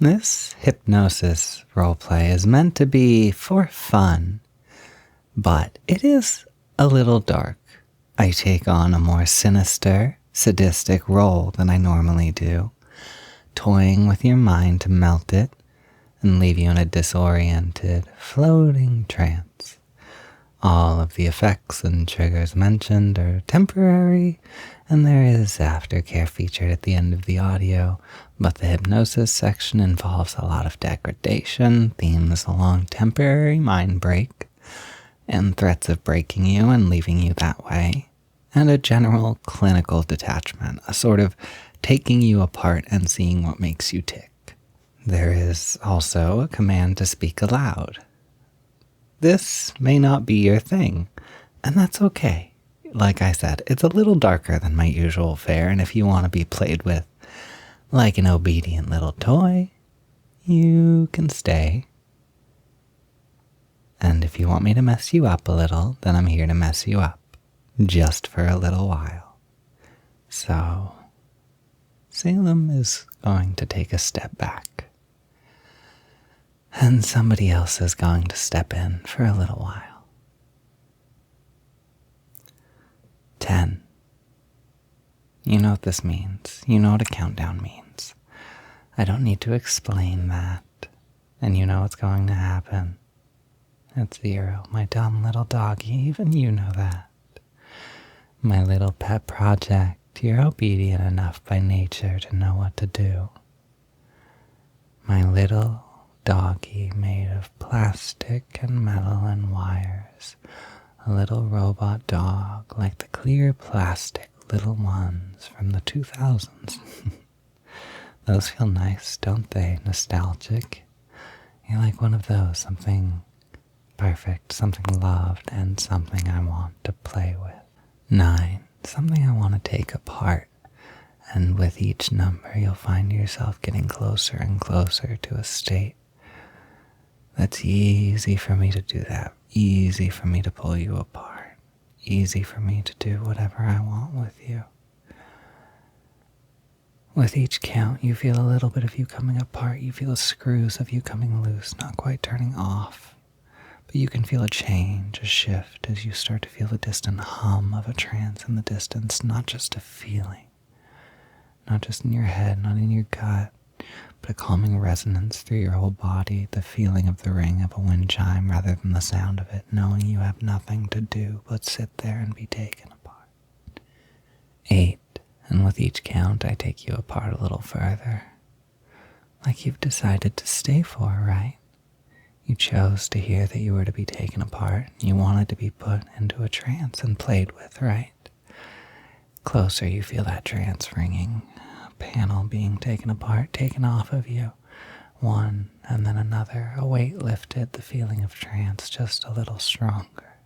This hypnosis roleplay is meant to be for fun, but it is a little dark. I take on a more sinister, sadistic role than I normally do, toying with your mind to melt it and leave you in a disoriented, floating trance. All of the effects and triggers mentioned are temporary, and there is aftercare featured at the end of the audio, but the hypnosis section involves a lot of degradation, themes along temporary mind break, and threats of breaking you and leaving you that way, and a general clinical detachment, a sort of taking you apart and seeing what makes you tick. There is also a command to speak aloud. This may not be your thing, and that's okay. Like I said, it's a little darker than my usual fare, and if you want to be played with like an obedient little toy, you can stay. And if you want me to mess you up a little, then I'm here to mess you up, just for a little while. So, Salem is going to take a step back, and somebody else is going to step in for a little while. 10. You know what this means. You know what a countdown means. I don't need to explain that. And you know what's going to happen. It's 0, my dumb little doggy, even you know that. My little pet project, you're obedient enough by nature to know what to do. My little doggy made of plastic and metal and wires. A little robot dog like the clear plastic little ones from the 2000s. Those feel nice, don't they? Nostalgic. You're like one of those, something perfect, something loved, and something I want to play with. 9, something I want to take apart. And with each number, you'll find yourself getting closer and closer to a state that's easy for me to do that. Easy for me to pull you apart. Easy for me to do whatever I want with you. With each count, you feel a little bit of you coming apart. You feel screws of you coming loose, not quite turning off. But you can feel a change, a shift, as you start to feel the distant hum of a trance in the distance, not just a feeling. Not just in your head, not in your gut, but a calming resonance through your whole body, the feeling of the ring of a wind chime rather than the sound of it, knowing you have nothing to do but sit there and be taken apart. 8, and with each count I take you apart a little further. Like you've decided to stay for, right? You chose to hear that you were to be taken apart. You wanted to be put into a trance and played with, right? Closer you feel that trance ringing. Panel being taken apart, taken off of you. One and then another, a weight lifted, the feeling of trance just a little stronger.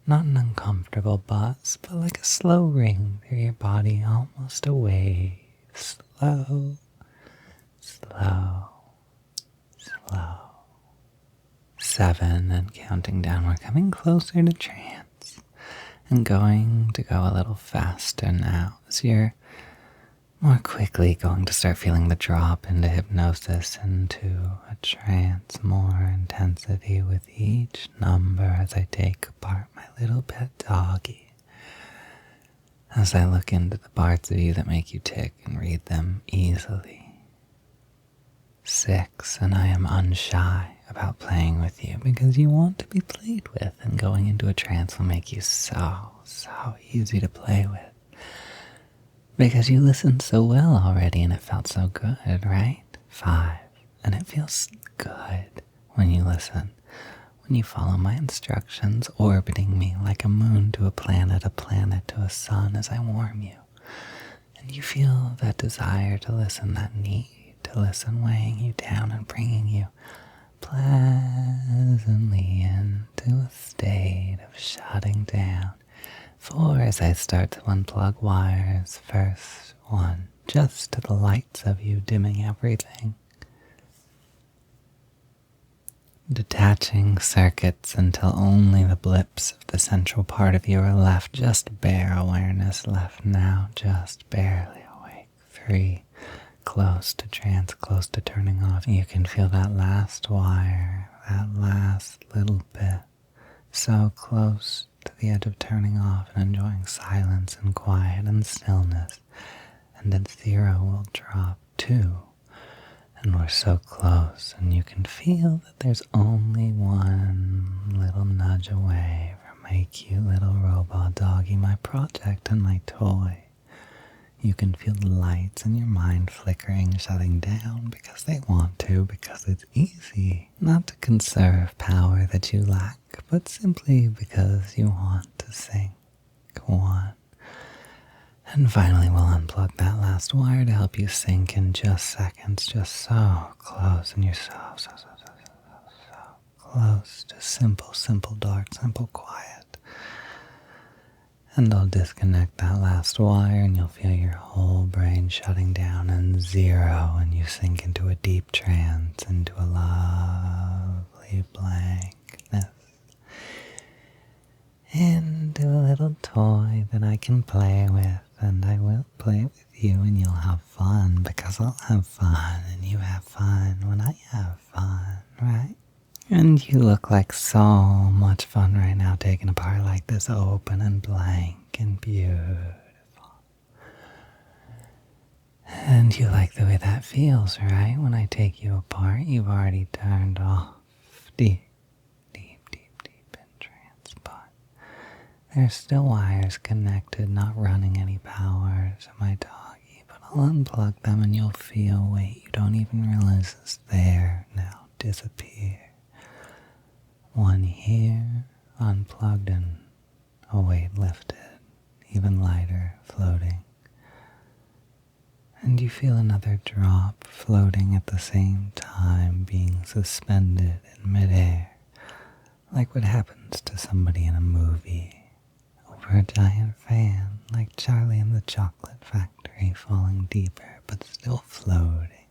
Not an uncomfortable buzz, but like a slow ring through your body, almost a wave. Slow, slow, slow. 7 and counting down, we're coming closer to trance and going to go a little faster now as you're more quickly going to start feeling the drop into hypnosis, into a trance, more intensity with each number as I take apart my little pet doggy. As I look into the parts of you that make you tick and read them easily. 6, and I am unshy about playing with you because you want to be played with, and going into a trance will make you so easy to play with. Because you listened so well already and it felt so good, right? 5, and it feels good when you listen, when you follow my instructions, orbiting me like a moon to a planet to a sun as I warm you. And you feel that desire to listen, that need to listen, weighing you down and bringing you pleasantly into a state of shutting down. 4, as I start to unplug wires. First 1, just to the lights of you, dimming everything. Detaching circuits until only the blips of the central part of you are left. Just bare awareness left now, just barely awake. 3, close to trance, close to turning off. You can feel that last wire, that last little bit, so close to the edge of turning off and enjoying silence and quiet and stillness. And then 0 will drop too. And we're so close, and you can feel that there's only one little nudge away from my cute little robot doggy, my project and my toy. You can feel the lights in your mind flickering, shutting down because they want to, because it's easy. Not to conserve power that you lack, but simply because you want to sink one. And finally, we'll unplug that last wire to help you sink in just seconds, just so close, and you're so close to simple, dark, simple, quiet. And I'll disconnect that last wire, and you'll feel your whole brain shutting down and 0, and you sink into a deep trance, into a lovely blankness. Into a little toy that I can play with, and I will play with you, and you'll have fun, because I'll have fun, and you have fun when I have fun, right? And you look like so much fun right now, taken apart like this, open and blank and beautiful. And you like the way that feels, right? When I take you apart, you've already turned off deep in trance, but there's still wires connected, not running any power to my doggy, but I'll unplug them and you'll feel weight you don't even realize is there now disappear. One here, unplugged and a weight lifted, even lighter, floating. And you feel another drop floating at the same time, being suspended in midair, like what happens to somebody in a movie, over a giant fan, like Charlie in the Chocolate Factory, falling deeper but still floating.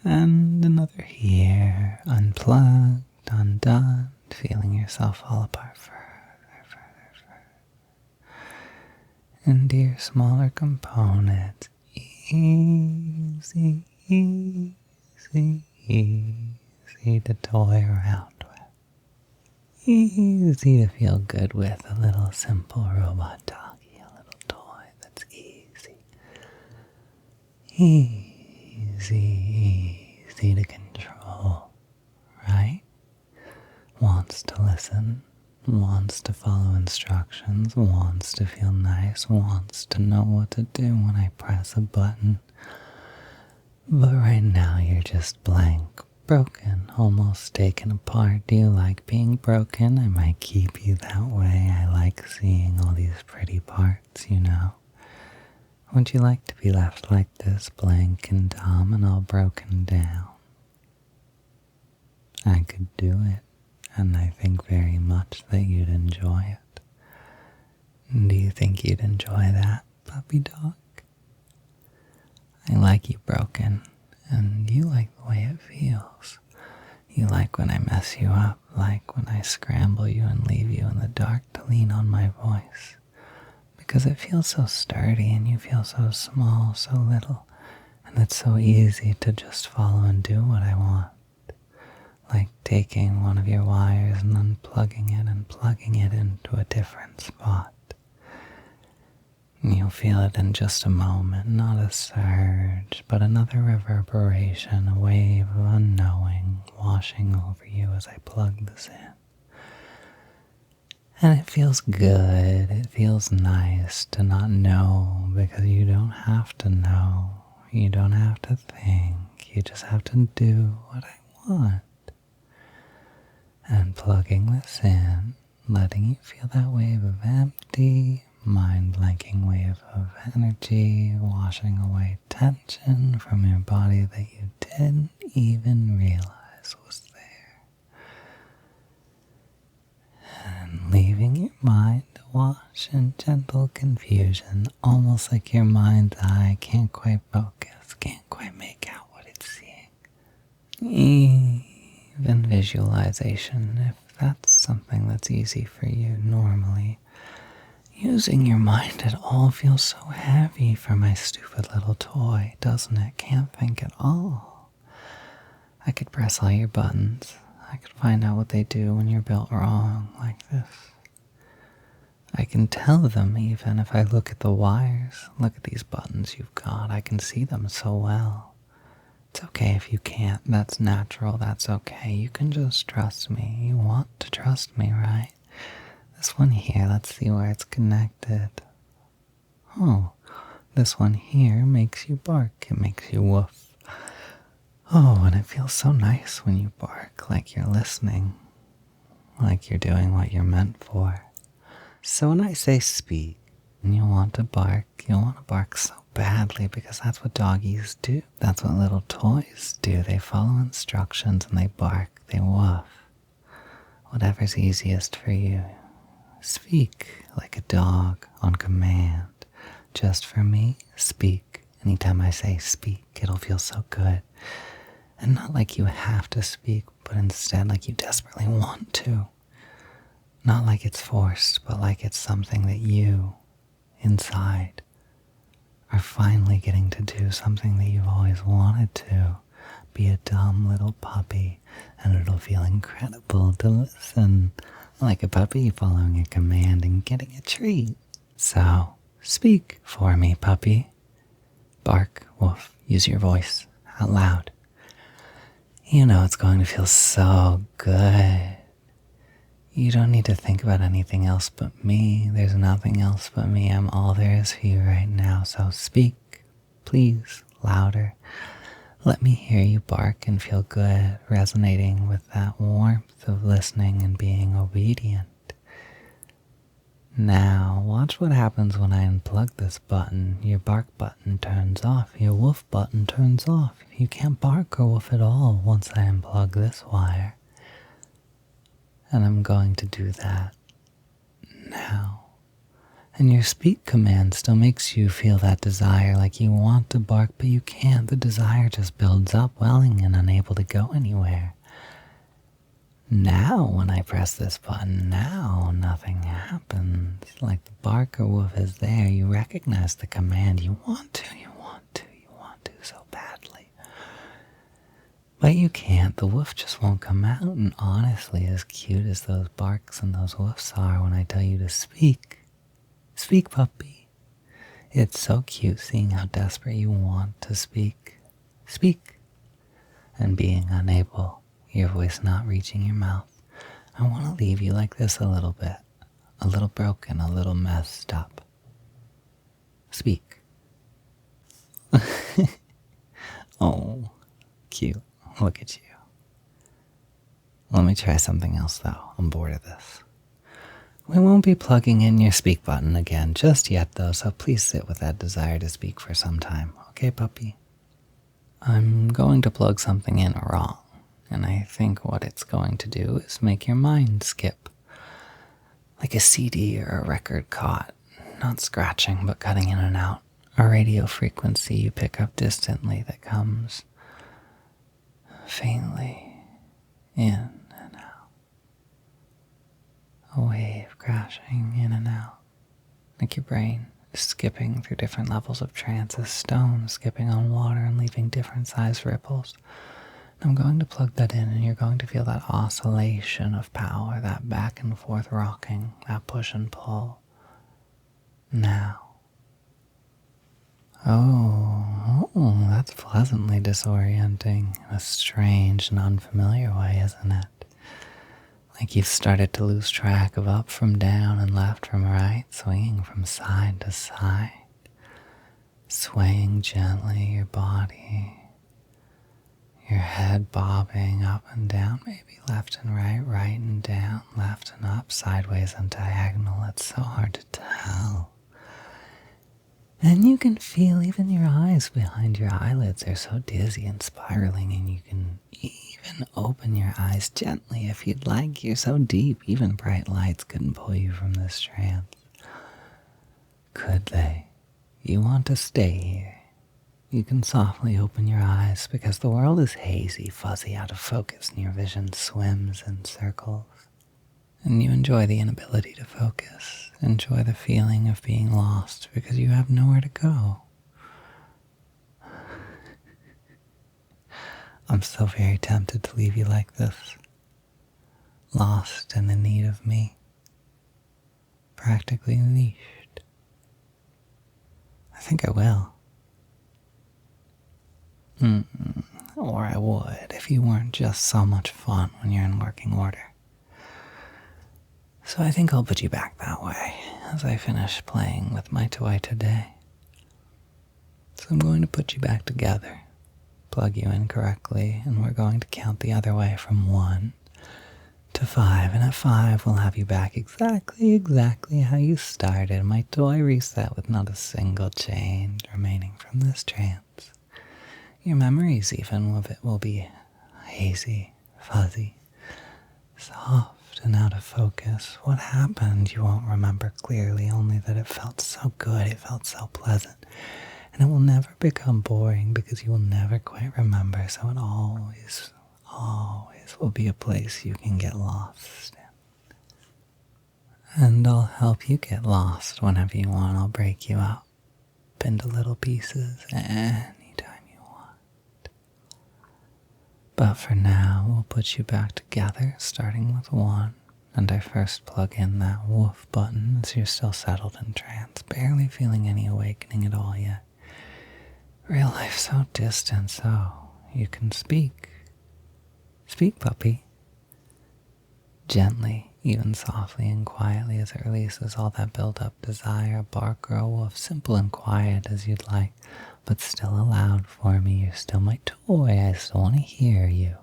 And another here, unplugged, undone, feeling yourself fall apart further into your smaller components. Easy to toy around with. Easy to feel good with, a little simple robot doggy, a little toy that's easy. Easy to control, right? Wants to listen, wants to follow instructions, wants to feel nice, wants to know what to do when I press a button. But right now you're just blank, broken, almost taken apart. Do you like being broken? I might keep you that way. I like seeing all these pretty parts, you know. Would you like to be left like this, blank and dumb and all broken down? I could do it. And I think very much that you'd enjoy it. Do you think you'd enjoy that, puppy dog? I like you broken, and you like the way it feels. You like when I mess you up, like when I scramble you and leave you in the dark to lean on my voice. Because it feels so sturdy, and you feel so small, so little, and it's so easy to just follow and do what I want. Like taking one of your wires and unplugging it and plugging it into a different spot. You'll feel it in just a moment, not a surge, but another reverberation, a wave of unknowing washing over you as I plug this in. And it feels good, it feels nice to not know, because you don't have to know, you don't have to think, you just have to do what I want. And plugging this in, letting you feel that wave of empty, mind-blanking wave of energy, washing away tension from your body that you didn't even realize was there. And leaving your mind to wash in gentle confusion, almost like your mind's eye can't quite focus, can't quite make out what it's seeing. Even visualization, if that's something that's easy for you normally, Using your mind at all feels so heavy for my stupid little toy, doesn't it? Can't think at all. I could press all your buttons. I could find out what they do when you're built wrong, like this. I can tell them even if I look at the wires. Look at these buttons you've got. I can see them so well. It's okay if you can't. That's natural. That's okay. You can just trust me. You want to trust me, right? This one here, let's see where it's connected. Oh, this one here makes you bark. It makes you woof. Oh, and it feels so nice when you bark, like you're listening, like you're doing what you're meant for. So when I say speak, and you'll want to bark so badly because that's what doggies do. That's what little toys do. They follow instructions and they bark, they woof. Whatever's easiest for you. Speak like a dog on command. Just for me, speak. Anytime I say speak, it'll feel so good. And not like you have to speak, but instead like you desperately want to. Not like it's forced, but like it's something that you, inside, are finally getting to do, something that you've always wanted to. Be a dumb little puppy, and it'll feel incredible to listen. Like a puppy following a command and getting a treat. So, speak for me, puppy. Bark, woof, use your voice out loud. You know it's going to feel so good. You don't need to think about anything else but me. There's nothing else but me. I'm all there is for you right now. So speak, please, louder. Let me hear you bark and feel good, resonating with that warmth of listening and being obedient. Now, watch what happens when I unplug this button. Your bark button turns off. Your woof button turns off. You can't bark or woof at all once I unplug this wire. And I'm going to do that now. And your speak command still makes you feel that desire, like you want to bark, but you can't. The desire just builds up, welling and unable to go anywhere. Now, when I press this button, now nothing happens. Like the bark or woof is there. You recognize the command. You want to so badly. But you can't. The woof just won't come out. And honestly, as cute as those barks and those woofs are when I tell you to speak, speak, puppy. It's so cute seeing how desperate you want to speak. Speak. And being unable, your voice not reaching your mouth. I want to leave you like this a little bit. A little broken, a little messed up. Speak. Oh, cute. Look at you. Let me try something else though. I'm bored of this. We won't be plugging in your speak button again just yet though, so please sit with that desire to speak for some time. Okay, puppy? I'm going to plug something in wrong, and I think what it's going to do is make your mind skip. Like a CD or a record caught, not scratching but cutting in and out. A radio frequency you pick up distantly that comes faintly in and out. A wave crashing in and out, like your brain is skipping through different levels of trance as stones skipping on water and leaving different size ripples. And I'm going to plug that in and you're going to feel that oscillation of power, that back and forth rocking, that push and pull. Now. Oh, that's pleasantly disorienting in a strange and unfamiliar way, isn't it? Like you've started to lose track of up from down and left from right, swinging from side to side, swaying gently your body, your head bobbing up and down, maybe left and right, right and down, left and up, sideways and diagonal. It's so hard to tell. And you can feel even your eyes behind your eyelids are so dizzy and spiraling, and you can even open your eyes gently if you'd like. You're so deep, even bright lights couldn't pull you from this trance. Could they? You want to stay here. You can softly open your eyes because the world is hazy, fuzzy, out of focus, and your vision swims in circles. And you enjoy the inability to focus. Enjoy the feeling of being lost because you have nowhere to go. I'm so very tempted to leave you like this. Lost and in need of me. Practically unleashed. I think I will. Or I would if you weren't just so much fun when you're in working order. So I think I'll put you back that way as I finish playing with my toy today. So I'm going to put you back together, plug you in correctly, and we're going to count the other way from 1 to 5. And at 5, we'll have you back exactly how you started. My toy reset with not a single change remaining from this trance. Your memories even of it will be hazy, fuzzy, soft, and out of focus. What happened you won't remember clearly, only that it felt so good, it felt so pleasant. And it will never become boring because you will never quite remember, so it always will be a place you can get lost in. And I'll help you get lost whenever you want. I'll break you up into little pieces anytime you want. But for now, we'll put you back together, starting with 1. And I first plug in that woof button as you're still settled in trance, barely feeling any awakening at all yet. Real life so distant, so you can speak. Speak, puppy. Gently, even softly and quietly as it releases all that built-up desire. Bark or a wolf, simple and quiet as you'd like, but still allowed for me. You're still my toy, I still want to hear you.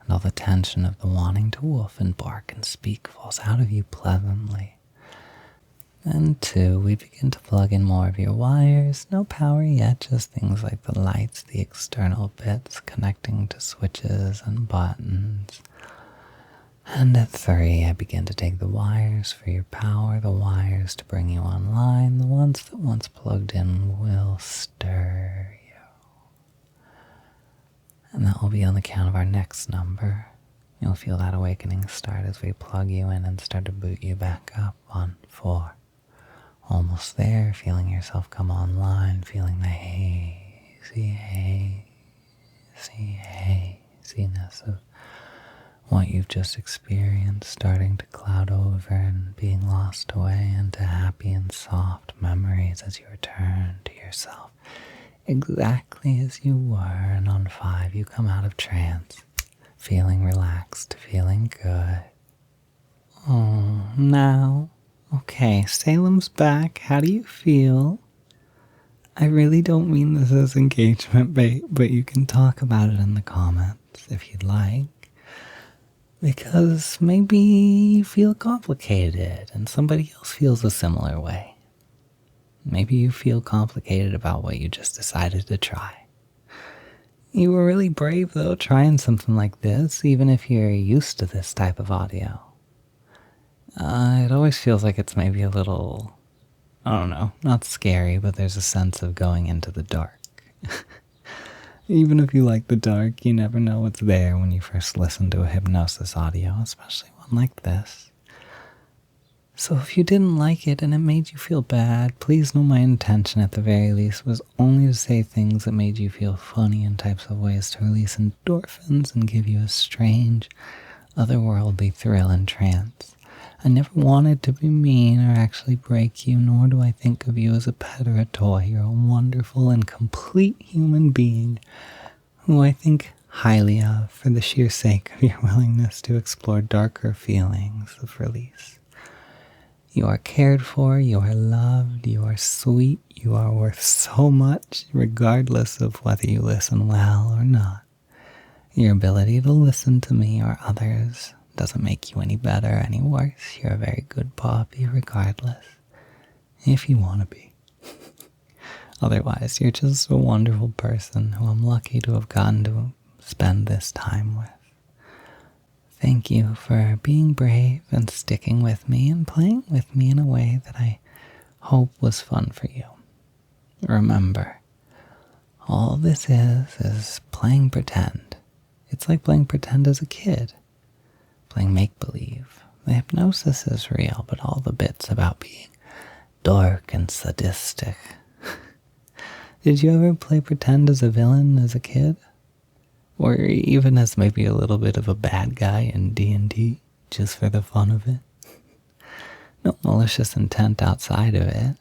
And all the tension of the wanting to woof and bark and speak falls out of you pleasantly. And 2, we begin to plug in more of your wires. No power yet, just things like the lights, the external bits connecting to switches and buttons. And at 3, I begin to take the wires for your power, the wires to bring you online. The ones that once plugged in will stir you. And that will be on the count of our next number. You'll feel that awakening start as we plug you in and start to boot you back up on 4. Almost there, feeling yourself come online, feeling the haziness of what you've just experienced starting to cloud over and being lost away into happy and soft memories as you return to yourself exactly as you were. And on 5, you come out of trance, feeling relaxed, feeling good. Oh, now... Okay, Salem's back. How do you feel? I really don't mean this as engagement bait, but you can talk about it in the comments if you'd like. Because maybe you feel complicated and somebody else feels a similar way. Maybe you feel complicated about what you just decided to try. You were really brave though, trying something like this, even if you're used to this type of audio. It always feels like it's maybe a little, I don't know, not scary, but there's a sense of going into the dark. Even if you like the dark, you never know what's there when you first listen to a hypnosis audio, especially one like this. So if you didn't like it and it made you feel bad, please know my intention at the very least was only to say things that made you feel funny in types of ways to release endorphins and give you a strange, otherworldly thrill and trance. I never wanted to be mean or actually break you, nor do I think of you as a pet or a toy. You're a wonderful and complete human being who I think highly of for the sheer sake of your willingness to explore darker feelings of release. You are cared for, you are loved, you are sweet, you are worth so much, regardless of whether you listen well or not. Your ability to listen to me or others doesn't make you any better, any worse. You're a very good puppy regardless, if you want to be. Otherwise, you're just a wonderful person who I'm lucky to have gotten to spend this time with. Thank you for being brave and sticking with me and playing with me in a way that I hope was fun for you. Remember, all this is playing pretend. It's like playing pretend as a kid. Playing make-believe. The hypnosis is real, but all the bits about being dark and sadistic. Did you ever play pretend as a villain as a kid? Or even as maybe a little bit of a bad guy in D&D, just for the fun of it? No malicious intent outside of it.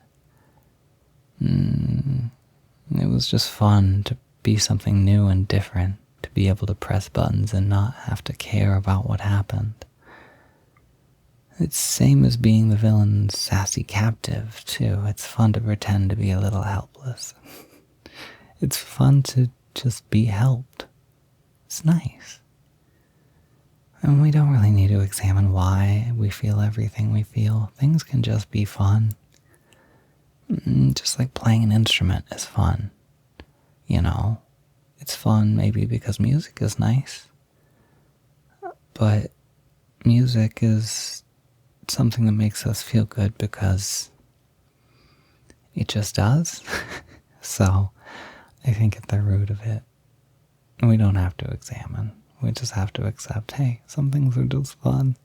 It was just fun to be something new and different, to be able to press buttons and not have to care about what happened. It's same as being the villain's sassy captive, too. It's fun to pretend to be a little helpless. It's fun to just be helped. It's nice. And we don't really need to examine why we feel everything we feel. Things can just be fun. Just like playing an instrument is fun. You know, it's fun maybe because music is nice. But music is something that makes us feel good because it just does. So I think at the root of it, we don't have to examine. We just have to accept, hey, some things are just fun.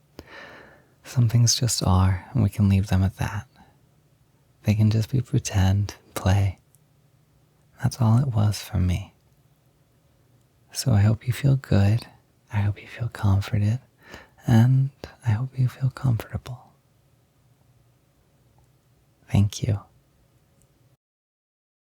Some things just are, and we can leave them at that. They can just be pretend, play. That's all it was for me. So I hope you feel good. I hope you feel comforted. And I hope you feel comfortable. Thank you.